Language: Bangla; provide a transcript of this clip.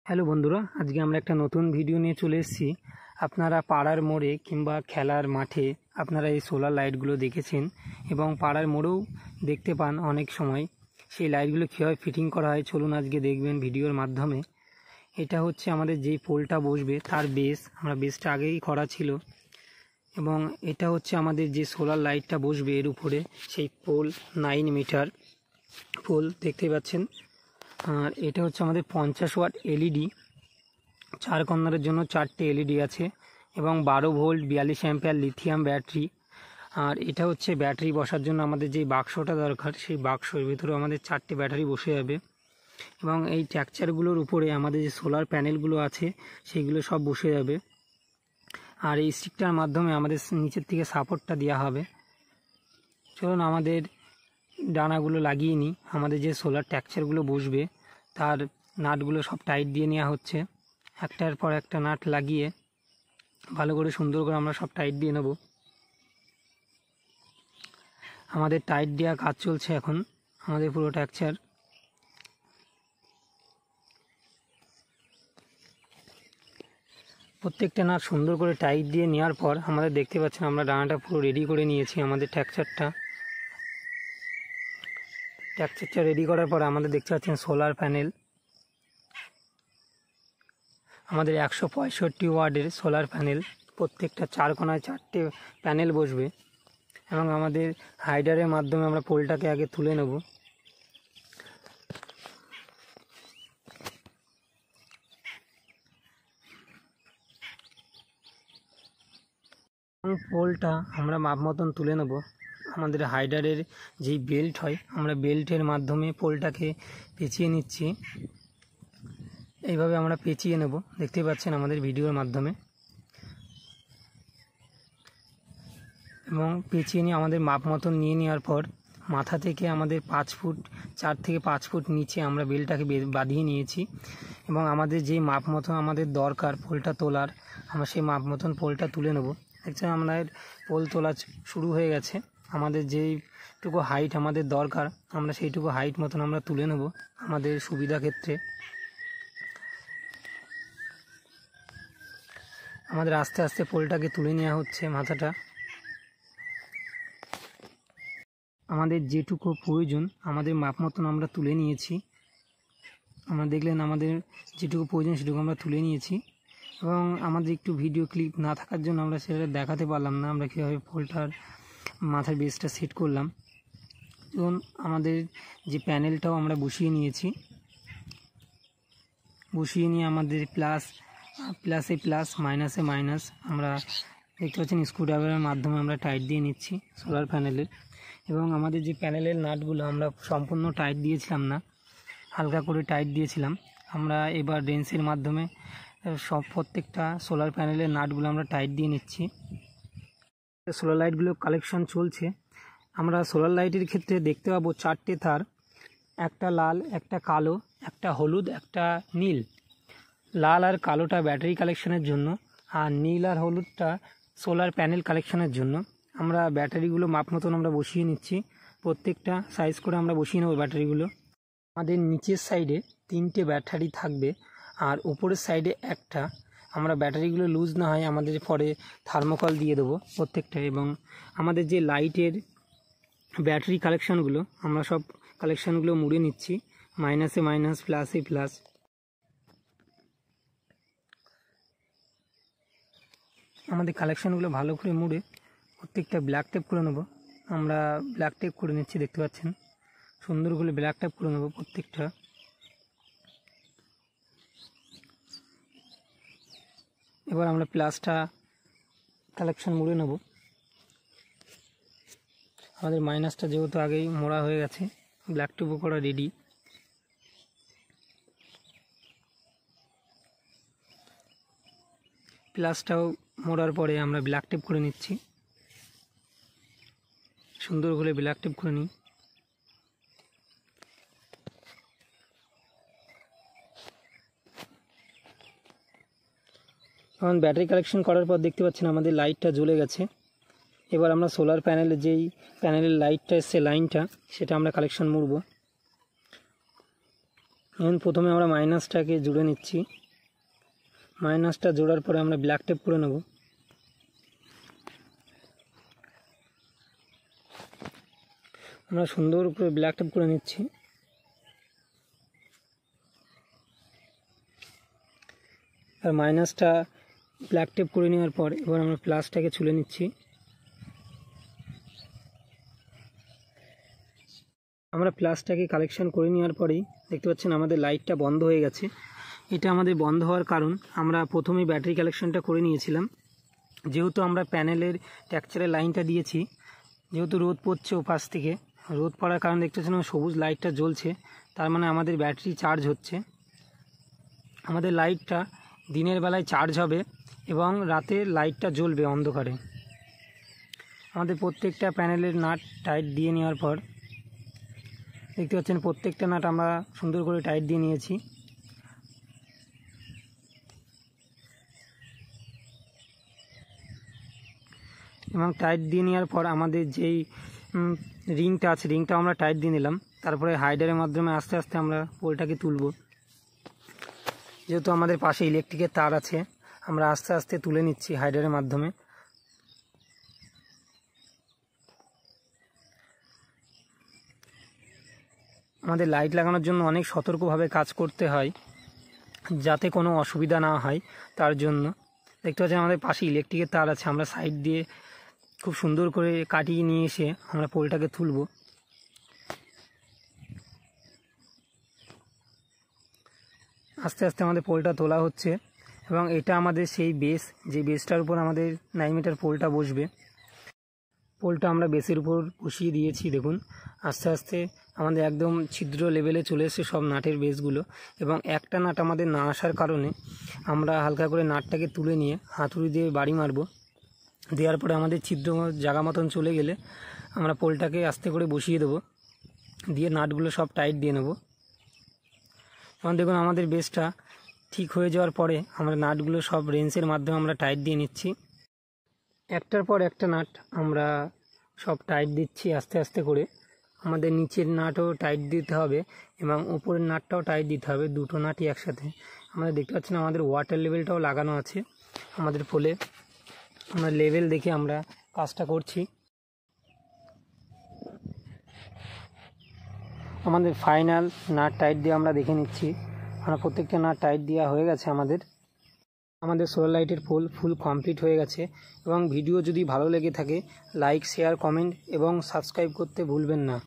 হ্যালো বন্ধুরা, আজকে আমরা একটা নতুন ভিডিও নিয়ে চলে এসেছি। আপনারা পাড়ার মোড়ে কিংবা খেলার মাঠে আপনারা এই সোলার লাইটগুলো দেখেছেন এবং পাড়ার মোড়েও দেখতে পান অনেক সময়। সেই লাইটগুলো কীভাবে ফিটিং করা হয় চলুন আজকে দেখবেন ভিডিওর মাধ্যমে। এটা হচ্ছে আমাদের যেই পোলটা বসবে তার বেস, আমরা বেসটা আগেই করা ছিল এবং এটা হচ্ছে আমাদের যে সোলার লাইটটা বসবে এর উপরে, সেই পোল 9 মিটার পোল দেখতেই পাচ্ছেন। আর এটা হচ্ছে আমাদের 50 ওয়াট এলইডি, 4 কর্নারের জন্য 4টে এলইডি আছে এবং 12 ভোল্ট 42 অ্যাম্পিয়ার লিথিয়াম ব্যাটারি। আর এটা হচ্ছে ব্যাটারি বসার জন্য আমাদের যেই বাক্সটা দরকার, সেই বাক্সের ভিতরে আমাদের 4টে ব্যাটারি বসে যাবে এবং এই ট্যাকচারগুলোর উপরে আমাদের যে সোলার প্যানেলগুলো আছে সেইগুলো সব বসে যাবে। আর এই স্টিকটার মাধ্যমে আমাদের নিচের থেকে সাপোর্টটা দেওয়া হবে। চলুন আমাদের ডানাগুলো লাগিয়ে নিই। আমাদের যে সোলার ট্যাকচারগুলো বসবে তার নাটগুলো সব টাইট দিয়ে নেওয়া হচ্ছে। একটার পর একটা নাট লাগিয়ে ভালো করে সুন্দর করে আমরা সব টাইট দিয়ে নেব। আমাদের টাইট দেওয়া কাজ চলছে এখন আমাদের পুরো ট্যাকচার। প্রত্যেকটা নাট সুন্দর করে টাইট দিয়ে নেওয়ার পর আমাদের দেখতে পাচ্ছেন আমরা ডানাটা পুরো রেডি করে নিয়েছি। আমাদের ট্যাকচারটা রেডি করার পর আমাদের দেখতে পাচ্ছেন সোলার প্যানেল। আমাদের 165 ওয়াটের সোলার প্যানেল, প্রত্যেকটা 4 কোণায় 4টে প্যানেল বসবে এবং আমাদের হাইডারের মাধ্যমে আমরা পোলটাকে আগে তুলে নেব। পোলটা আমরা মাপ মতন তুলে নেব। আমাদের হাইডারের যেই বেল্ট হয়, আমরা বেল্টের মাধ্যমে পোলটাকে পেঁচিয়ে নিচ্ছি। এইভাবে আমরা পেঁচিয়ে নেব, দেখতেই পাচ্ছেন আমাদের ভিডিওর মাধ্যমে। এবং পেঁচিয়ে নিয়ে আমাদের মাপ মতন নিয়ে নেওয়ার পর মাথা থেকে আমাদের 4 থেকে 5 ফুট নিচে আমরা বেলটাকে বাঁধিয়ে নিয়েছি এবং আমাদের যেই মাপ মতন আমাদের দরকার পোলটা তোলার, আমরা সেই মাপ মতন পোলটা তুলে নেব। দেখছেন আমাদের পোল তোলা শুরু হয়ে গেছে। আমাদের যেইটুকু হাইট আমাদের দরকার আমরা সেইটুকু হাইট মতন আমরা তুলে নেব আমাদের সুবিধা ক্ষেত্রে। আমাদের আস্তে আস্তে পোলটাকে তুলে নেওয়া হচ্ছে মাথাটা। আমাদের যেটুকু প্রয়োজন আমাদের মাপ মতন আমরা তুলে নিয়েছি। আমরা দেখলেন আমাদের যেটুকু প্রয়োজন সেটুকু আমরা তুলে নিয়েছি এবং আমাদের একটু ভিডিও ক্লিপ না থাকার জন্য আমরা সেটা দেখাতে পারলাম না আমরা কীভাবে পোলটার মাথার বেসটা সেট করলাম। এবং আমাদের যে প্যানেলটাও আমরা বসিয়ে নিয়েছি। বসিয়ে নিয়ে আমাদের প্লাসে প্লাস মাইনাসে মাইনাস আমরা দেখতে পাচ্ছেন স্ক্রুড্রাইভারের মাধ্যমে আমরা টাইট দিয়ে নিচ্ছি সোলার প্যানেলের। এবং আমাদের যে প্যানেলের নাটগুলো আমরা সম্পূর্ণ টাইট দিয়েছিলাম না, হালকা করে টাইট দিয়েছিলাম। আমরা এবার রেঞ্চের মাধ্যমে প্রত্যেকটা সোলার প্যানেলের নাটগুলো আমরা টাইট দিয়ে নিচ্ছি। সোলার লাইটগুলো কালেকশন চলছে। আমরা সোলার লাইটের ক্ষেত্রে দেখতে পাবো 4টে তার, একটা লাল, একটা কালো, একটা হলুদ, একটা নীল। লাল আর কালোটা ব্যাটারি কালেকশনের জন্য আর নীল আর হলুদটা সোলার প্যানেল কালেকশনের জন্য। আমরা ব্যাটারিগুলো মাপ মতন আমরা বসিয়ে নিচ্ছি, প্রত্যেকটা সাইজ করে আমরা বসিয়ে নেব ব্যাটারিগুলো। আমাদের নিচের সাইডে 3টে ব্যাটারি থাকবে আর উপরের সাইডে একটা। আমরা ব্যাটারিগুলো লুজ না হয় আমাদের পরে থার্মোকল দিয়ে দেবো প্রত্যেকটা। এবং আমাদের যে লাইটের ব্যাটারি কালেকশানগুলো আমরা সব কালেকশানগুলো মুড়ে নিচ্ছি, মাইনাসে মাইনাস, প্লাসে প্লাস। আমাদের কালেকশানগুলো ভালো করে মুড়ে প্রত্যেকটা ব্ল্যাক টেপ করে নেব। আমরা ব্ল্যাক টেপ করে নিচ্ছি, দেখতে পাচ্ছেন সুন্দর করে ব্ল্যাক টেপ করে নেব প্রত্যেকটা। এবার আমরা প্লাসটা কালেকশন মুড়ে নেব। আমাদের মাইনাসটা যেহেতু আগেই মোড়া হয়ে গেছে, ব্ল্যাক টেপও করা রেডি। প্লাসটাও মোড়ার পরে আমরা ব্ল্যাক টেপ করে নিচ্ছি, সুন্দর করে ব্ল্যাক টেপ করে নিই। এখন ব্যাটারি কালেকশন করার পর দেখতে পাচ্ছেন আমাদের লাইটটা জ্বলে গেছে। এবার আমরা সোলার প্যানেলের যেই প্যানেলের লাইটটা এসছে লাইনটা, সেটা আমরা কালেকশন মুড়ব। এখন প্রথমে আমরা মাইনাসটাকে জুড়ে নিচ্ছি। মাইনাসটা জোড়ার পরে আমরা ব্ল্যাক টেপ করে নেব। আমরা সুন্দর করে ব্ল্যাক টেপ করে নিচ্ছি। আর মাইনাসটা ব্ল্যাক টেপ করে নেওয়ার পর এবার আমরা প্লাসটাকে ছুলে নিচ্ছি। আমরা প্লাসটাকে কালেকশন করে নেওয়ার পরেই দেখতে পাচ্ছেন আমাদের লাইটটা বন্ধ হয়ে গেছে। এটা আমাদের বন্ধ হওয়ার কারণ আমরা প্রথমেই ব্যাটারি কালেকশনটা করে নিয়েছিলাম। যেহেতু আমরা প্যানেলের টেক্সচারের লাইনটা দিয়েছি, যেহেতু রোদ পড়ছে ওপাশ থেকে, রোদ পড়ার কারণে দেখতে পাচ্ছেন সবুজ লাইটটা জ্বলছে, তার মানে আমাদের ব্যাটারি চার্জ হচ্ছে। আমাদের লাইটটা দিনের বেলায় চার্জ হবে এবং রাতে লাইটটা জ্বলবে অন্ধকারে। আমাদের প্রত্যেকটা প্যানেলের নাট টাইট দিয়ে নেওয়ার পর দেখতে পাচ্ছেন প্রত্যেকটা নাট আমরা সুন্দর করে টাইট দিয়ে নিয়েছি। এবং টাইট দিয়ে নেওয়ার পর আমাদের যেই রিংটা আছে, রিংটা আমরা টাইট দিয়ে নিলাম। তারপরে হাইডারের মাধ্যমে আস্তে আস্তে আমরা পোলটাকে তুলব। যেহেতু আমাদের পাশে ইলেকট্রিকের তার আছে, আমরা আস্তে আস্তে তুলে নিচ্ছি হাইডারের মাধ্যমে। আমাদের লাইট লাগানোর জন্য অনেক সতর্কভাবে কাজ করতে হয়, যাতে কোনো অসুবিধা না হয়। তার জন্য দেখতে পাচ্ছেন আমাদের পাশে ইলেকট্রিকের তার আছে, আমরা সাইড দিয়ে খুব সুন্দর করে কাটিয়ে নিয়ে এসে আমরা পোলটাকে তুলব। আস্তে আস্তে আমাদের পোলটা তোলা হচ্ছে এবং এটা আমাদের সেই বেস, যে বেসটার উপর আমাদের 9 মিটার পোলটা বসবে। পোলটা আমরা বেসের উপর বসিয়ে দিয়েছি। দেখুন আস্তে আস্তে আমাদের একদম ছিদ্র লেভেলে চলে এসেছে সব নাটের বেসগুলো। এবং একটা নাট আমাদের না আসার কারণে আমরা হালকা করে নাটটাকে তুলে নিয়ে হাতুড়ি দিয়ে বাড়ি মারব। দেওয়ার পরে আমাদের ছিদ্র জায়গা মতন চলে গেলে আমরা পোলটাকে আস্তে করে বসিয়ে দেবো, দিয়ে নাটগুলো সব টাইট দিয়ে নেব। এবং দেখুন আমাদের বেসটা ঠিক হয়ে যাওয়ার পরে আমরা নাটগুলো সব রেঞ্চের মাধ্যমে আমরা টাইট দিয়ে নিচ্ছি। একটার পর একটা নাট আমরা সব টাইট দিচ্ছি আস্তে আস্তে করে। আমাদের নিচের নাটও টাইট দিতে হবে এবং উপরের নাটটাও টাইট দিতে হবে, দুটো নাটই একসাথে। আমরা দেখতে পাচ্ছি না আমাদের ওয়াটার লেভেলটাও লাগানো আছে আমাদের পোলে। আমরা লেভেল দেখে আমরা কাজটা করছি। আমাদের ফাইনাল নাট টাইট দিয়ে আমরা দেখে নিচ্ছি। আমরা প্রত্যেকটা নাট টাইট দেওয়া হয়ে গেছে। আমাদের সোলার লাইটের পোল ফুল কমপ্লিট হয়ে গেছে। এবং ভিডিও যদি ভালো লেগে থাকে লাইক, শেয়ার, কমেন্ট এবং সাবস্ক্রাইব করতে ভুলবেন না।